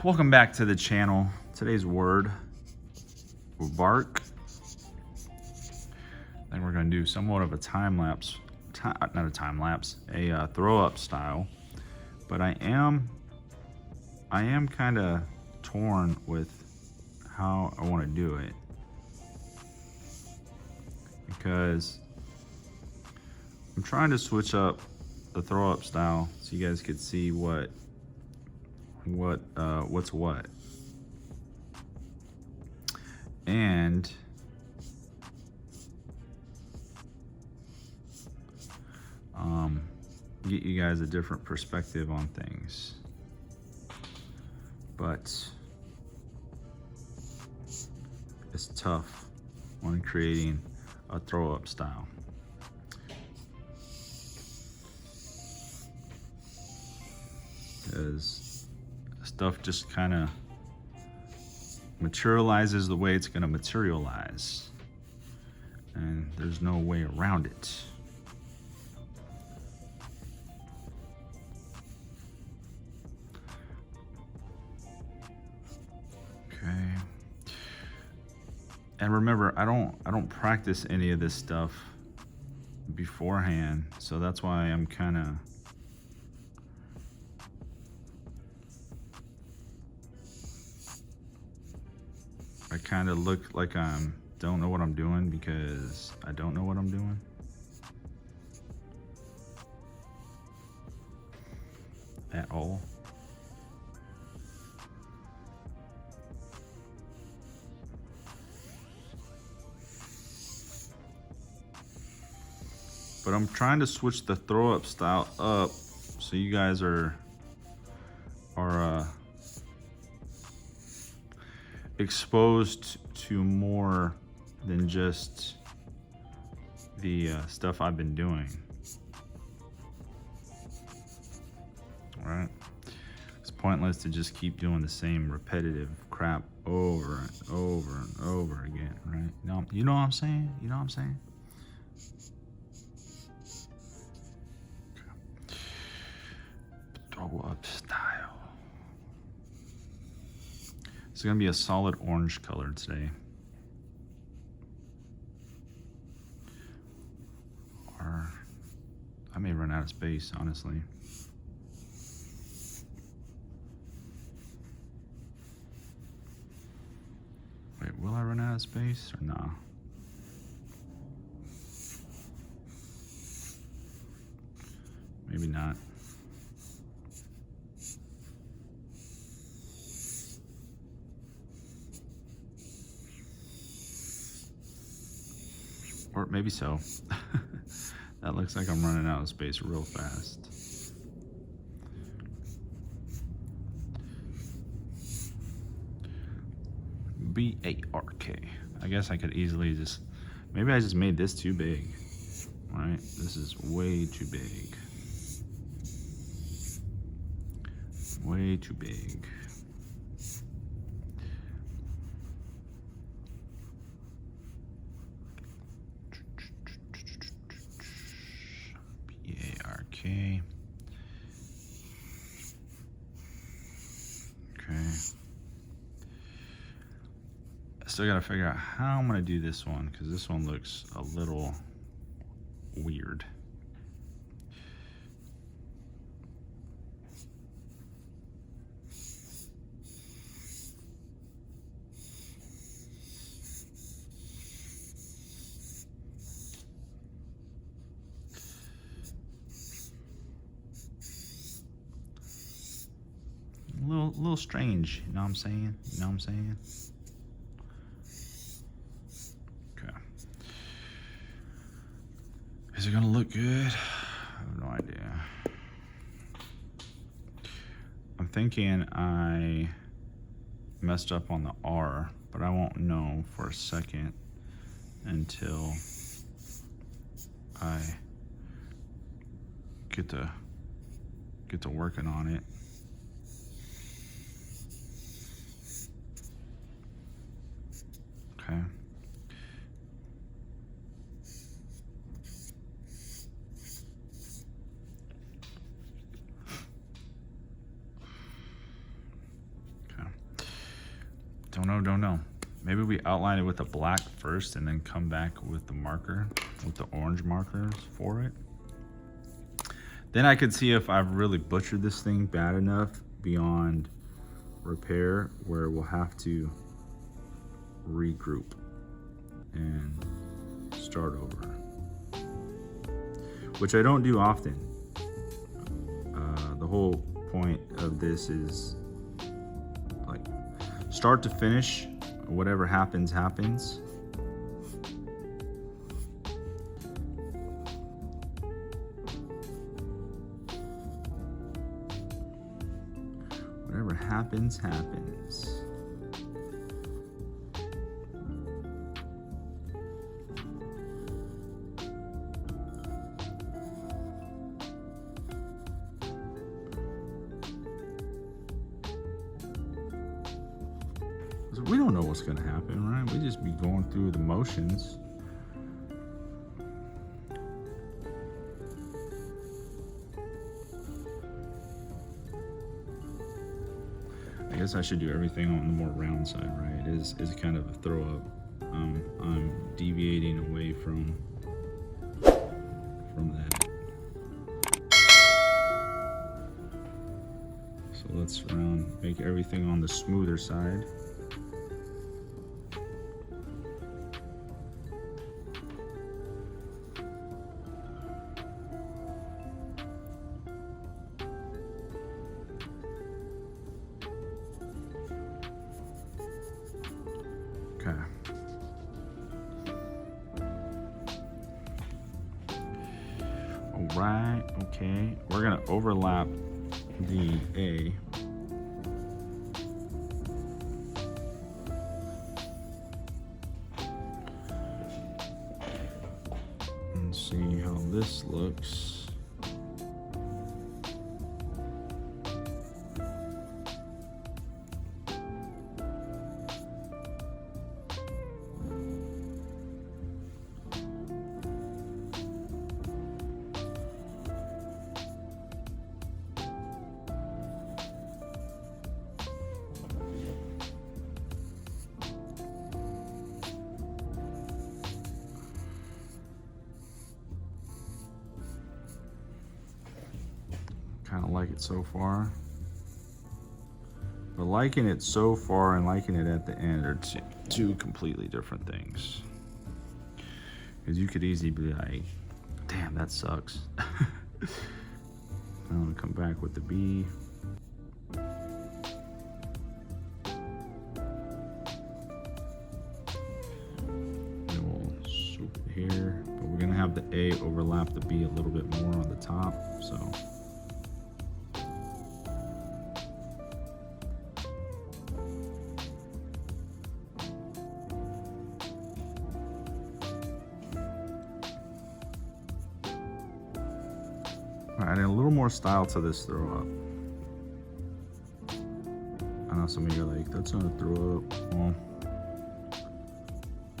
Welcome back to the channel. Today's word, bark. Then we're gonna do somewhat of a time lapse, not a time lapse, a throw up style. But I am kind of torn with how I want to do it, because I'm trying to switch up the throw up style so you guys could see what's what, and get you guys a different perspective on things. But it's tough when creating a throw up style. Because stuff just kind of materializes the way it's going to materialize, and there's no way around it. Okay. And remember, I don't practice any of this stuff beforehand, so that's why I'm kind of look like don't know what I'm doing, because I don't know what I'm doing. At all. But I'm trying to switch the throw up style up so you guys are exposed to more than just the stuff I've been doing. All right, it's pointless to just keep doing the same repetitive crap over and over and over again, right? You know what I'm saying? You know what I'm saying? Okay. Throw up style. It's gonna be a solid orange color today. Or I may run out of space, honestly. Wait, will I run out of space or no? Maybe not. Or maybe so. That looks like I'm running out of space real fast. B-A-R-K. I guess I could easily just, maybe I just made this too big. Right? This is way too big. Way too big. B-A-R-K. Okay. I still gotta figure out how I'm gonna do this one, because this one looks a little weird. A little strange, you know what I'm saying? You know what I'm saying? Okay. Is it gonna look good? I have no idea. I'm thinking I messed up on the R, but I won't know for a second until I get to working on it. Okay. Don't know. Maybe we outline it with the black first and then come back with the marker, with the orange markers for it. Then I could see if I've really butchered this thing bad enough beyond repair where we'll have to regroup and start over, which I don't do often. The whole point of this is like start to finish, whatever happens, happens. Whatever happens, happens. So we don't know what's gonna happen, right? We just be going through the motions. I guess I should do everything on the more round side, right? It is kind of a throw up. I'm deviating away from that. So let's make everything on the smoother side. Okay. All right, okay. We're gonna overlap the A. And see how this looks. Kind of like it so far, but liking it so far and liking it at the end are two completely different things. Because you could easily be like, damn, that sucks. I'm gonna come back with the B. And we'll swoop it here, but we're gonna have the A overlap the B a little bit more on the top, so. Adding a little more style to this throw up. I know some of you are like, that's not a throw up. Well,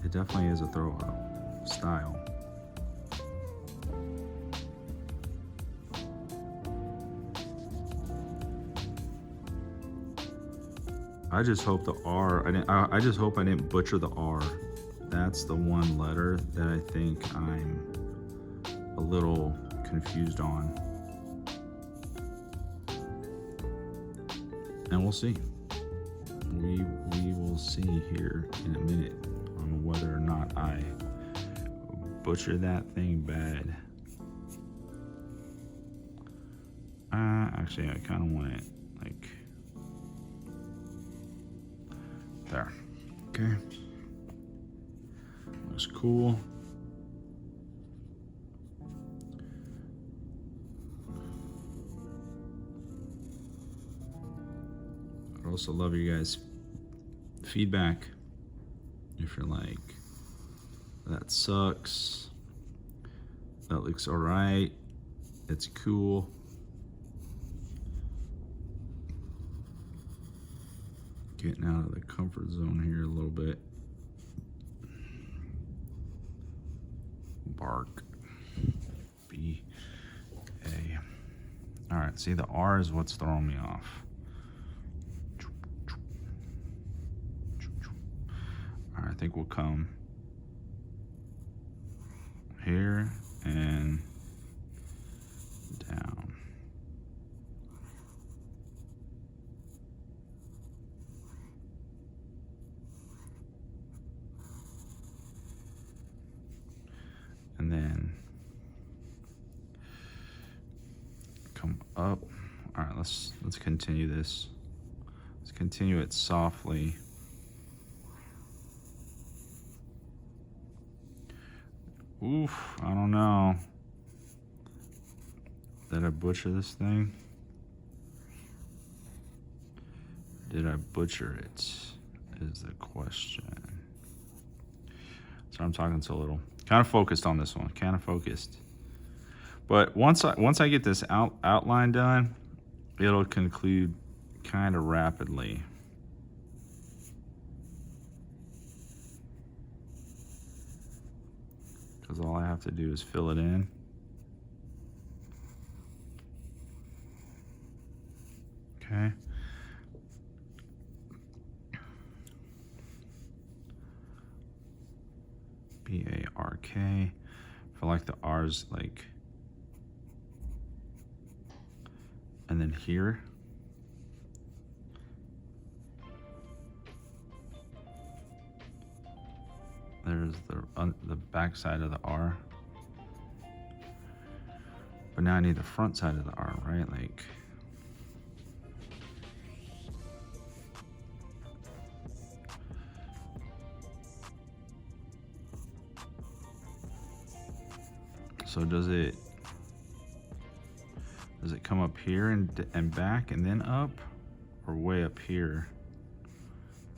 it definitely is a throw up style. I just hope the R, I just hope I didn't butcher the R. That's the one letter that I think I'm a little confused on. And we'll see. We will see here in a minute on whether or not I butcher that thing bad. Actually, I kind of want it like there. Okay. Looks cool. I'd also love you guys' feedback. If you're like, that sucks, that looks all right, it's cool. Getting out of the comfort zone here a little bit. Bark. B. A. All right, see, the R is what's throwing me off. I think we'll come here and down. And then come up. All right, let's continue this. Let's continue it softly. Oof, I don't know. Did I butcher this thing? Did I butcher it? Is the question. So I'm talking so little. Kind of focused on this one. Kind of focused. But once I get this outline done, it'll conclude kind of rapidly. Because all I have to do is fill it in. Okay. B-A-R-K. I feel like the R's like, and then here. There's the back side of the R. But now I need the front side of the R, right? Like, so does it come up here and back and then up, or way up here?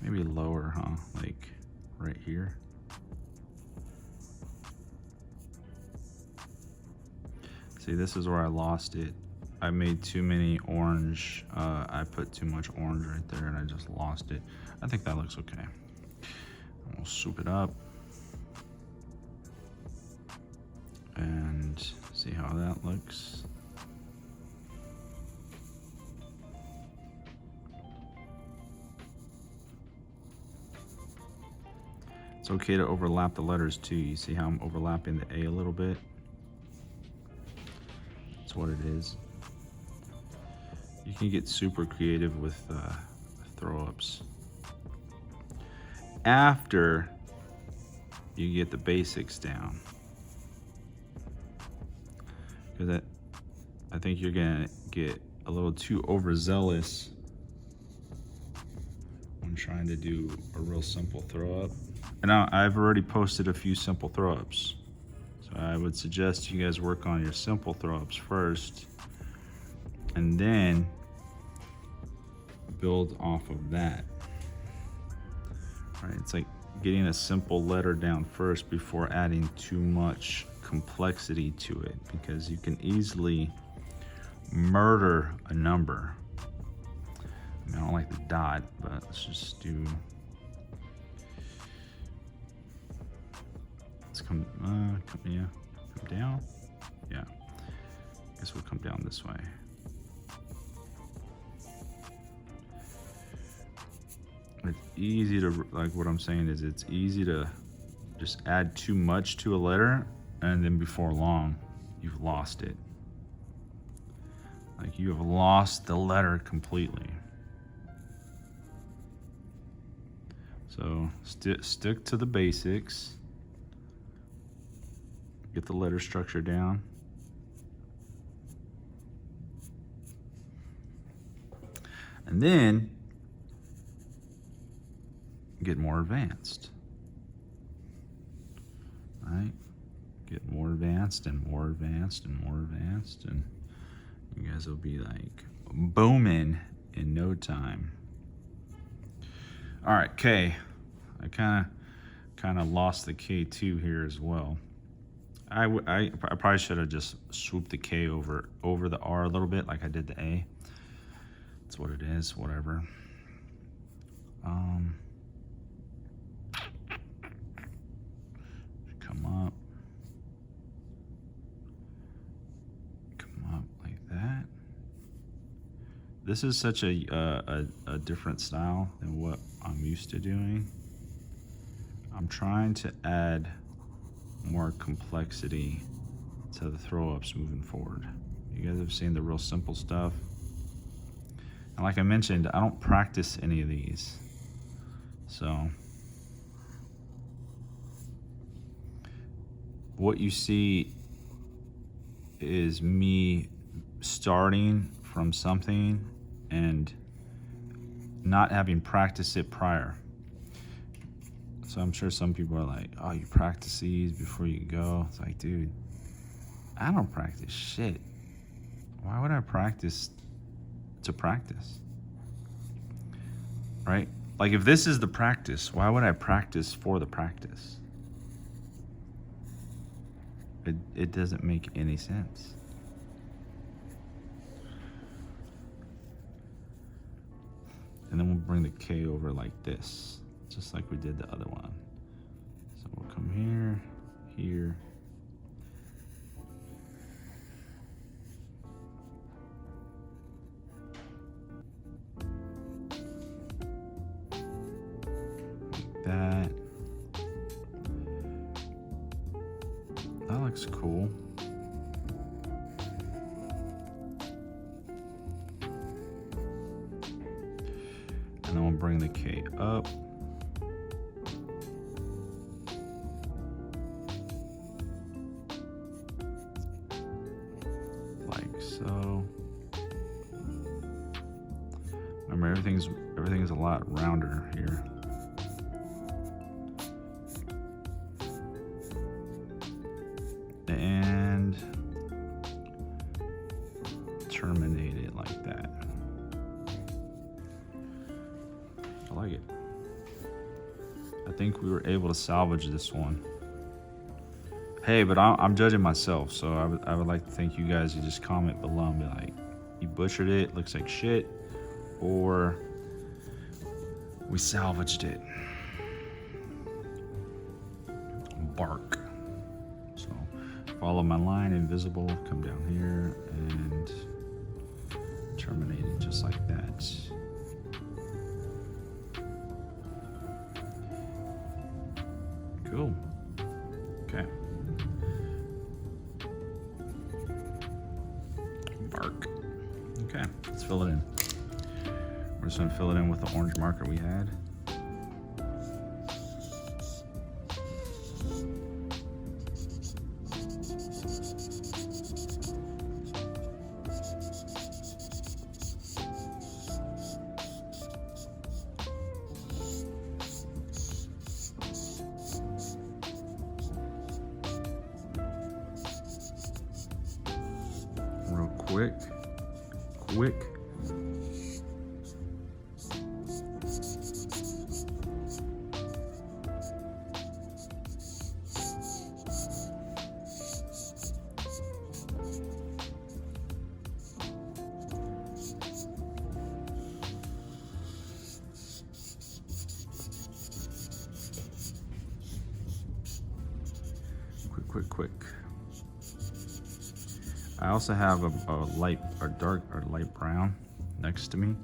Maybe lower, huh? Like right here. See, this is where I lost it. I made too many orange. I put too much orange right there and I just lost it. I think that looks okay. We'll swoop it up and see how that looks. It's okay to overlap the letters too. You see how I'm overlapping the A a little bit? That's what it is. You can get super creative with throw-ups. After you get the basics down. Because I think you're gonna get a little too overzealous when trying to do a real simple throw-up. And I've already posted a few simple throw-ups. So I would suggest you guys work on your simple throw-ups first, and then build off of that. All right, it's like getting a simple letter down first before adding too much complexity to it, because you can easily murder a number. I mean, I don't like the dot, but let's just do. Let's come down. Yeah, I guess we'll come down this way. It's easy to, like what I'm saying is, it's easy to just add too much to a letter, and then before long, you've lost it. Like, you have lost the letter completely. So stick to the basics. Get the letter structure down. And then get more advanced. Right? Get more advanced and more advanced and more advanced, and you guys will be like booming in no time. All right, K. I kind of lost the K2 here as well. I probably should have just swooped the K over the R a little bit, like I did the A. That's what it is. Whatever. Come up like that. This is such a different style than what I'm used to doing. I'm trying to add more complexity to the throw-ups moving forward. You guys have seen the real simple stuff. And like I mentioned, I don't practice any of these. So what you see is me starting from something and not having practiced it prior. So I'm sure some people are like, oh, you practice these before you go. It's like, dude, I don't practice shit. Why would I practice to practice? Right? Like, if this is the practice, why would I practice for the practice? It doesn't make any sense. And then we'll bring the K over like this, just like we did the other one. So we'll come here, here. Like that. That looks cool. And then we'll bring the K up. Like so. Remember, everything's a lot rounder here. And terminate it like that. I like it. I think we were able to salvage this one. Hey, but I'm judging myself, so I would like to thank you guys to just comment below and be like, you butchered it, looks like shit, or we salvaged it. Bark. So follow my line, invisible, come down here and terminate it just like that. Cool. Okay. Bark. Okay, let's fill it in. We're just gonna fill it in with the orange marker we had. Real quick. Quick. I also have a light brown next to me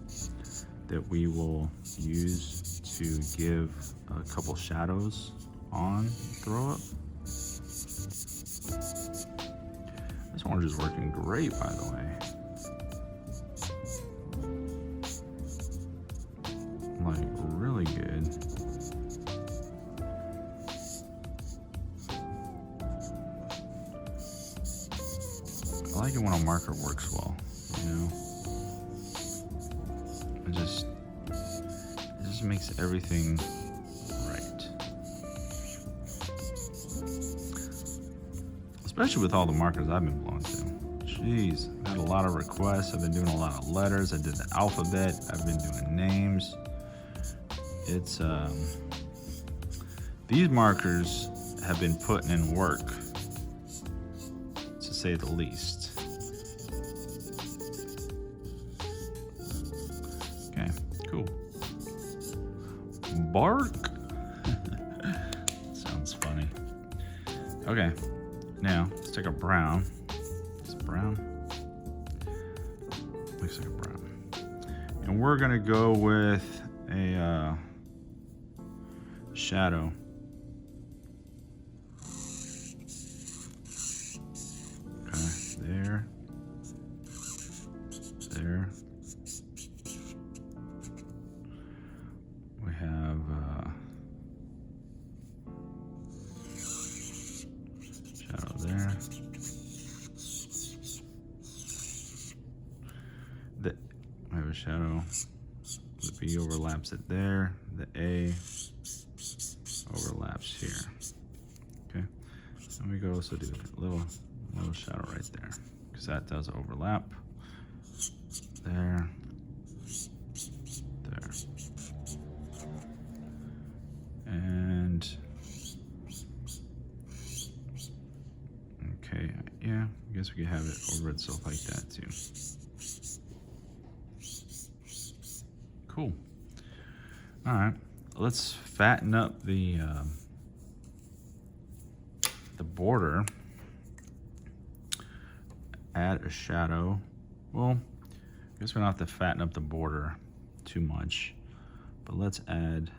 that we will use to give a couple shadows on throw up. This orange is working great, by the way. Like, really good. I like it when a marker works well, you know? It just makes everything right. Especially with all the markers I've been blowing through. Jeez, I had a lot of requests. I've been doing a lot of letters. I did the alphabet. I've been doing names. It's, these markers have been putting in work, to say the least. Okay, cool. Bark. Sounds funny. Okay, now let's take a brown. Is it brown? Looks like a brown. And we're gonna go with a shadow there, there. We have shadow there. We have a shadow. The B overlaps it there. The A overlaps here. Okay. And we could also do a little shadow right there, because that does overlap. There. There. And okay, yeah, I guess we could have it over itself like that too. Cool. All right, let's fatten up the border. Add a shadow. Well, I guess we don't have to fatten up the border too much, but let's add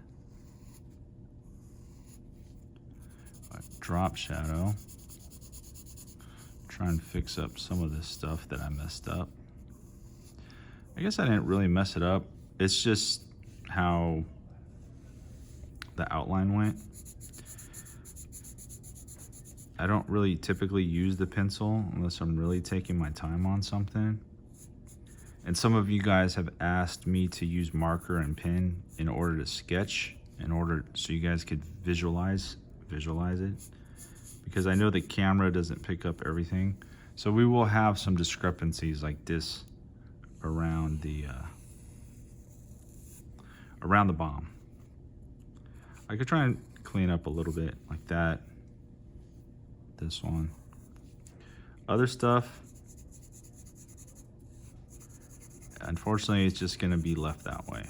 a drop shadow. Try and fix up some of this stuff that I messed up. I guess I didn't really mess it up. It's just how the outline went. I don't really typically use the pencil unless I'm really taking my time on something. And some of you guys have asked me to use marker and pen in order to sketch, so you guys could visualize it. Because I know the camera doesn't pick up everything. So we will have some discrepancies like this around the bomb. I could try and clean up a little bit like that. This one. Other stuff, unfortunately, it's just gonna be left that way.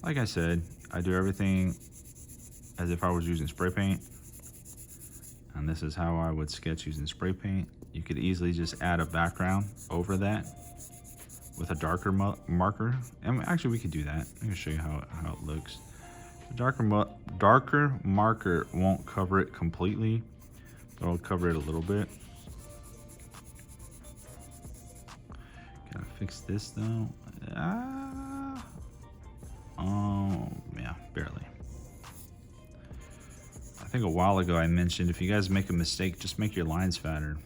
Like I said, I do everything as if I was using spray paint. And this is how I would sketch using spray paint. You could easily just add a background over that with a darker marker. And actually we could do that. I'm gonna show you how it looks. The darker marker won't cover it completely, but I'll cover it a little bit. Gotta fix this though. Oh yeah, barely. I think a while ago I mentioned if you guys make a mistake, just make your lines fatter.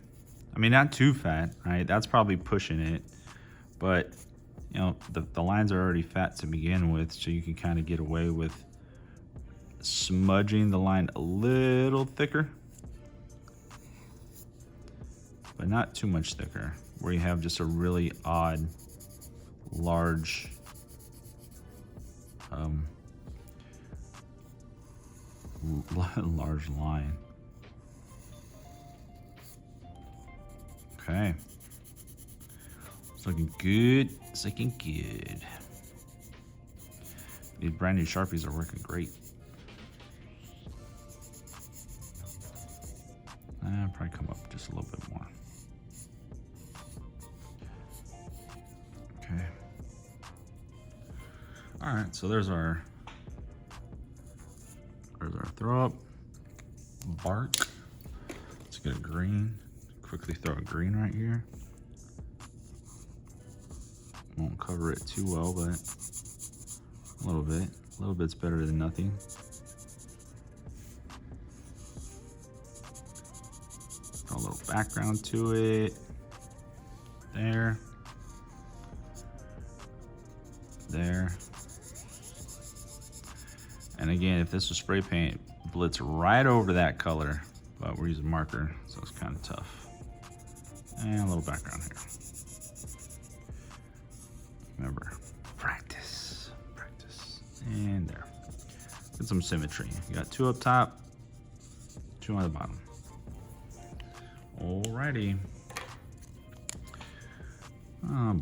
I mean, not too fat, right? That's probably pushing it, but you know, the lines are already fat to begin with, so you can kind of get away with smudging the line a little thicker, but not too much thicker, where you have just a really odd, large large line. Okay, it's looking good. It's looking good. These brand new Sharpies are working great. I'll probably come up just a little bit more. Okay. All right, so there's our throw up bark. Let's get a green. Quickly throw a green right here. Won't cover it too well, but a little bit. A little bit's better than nothing. Throw a little background to it. There. There. And again, if this was spray paint, blitz right over that color, but we're using marker, so it's kind of tough. And a little background here. Remember, practice. And there. Get some symmetry. You got 2 up top, 2 on the bottom. Alrighty.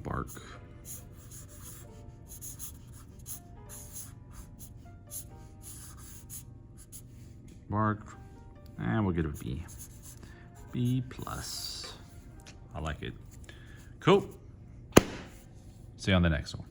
Bark. Bark, and we'll get a B. B+. I like it. Cool. See you on the next one.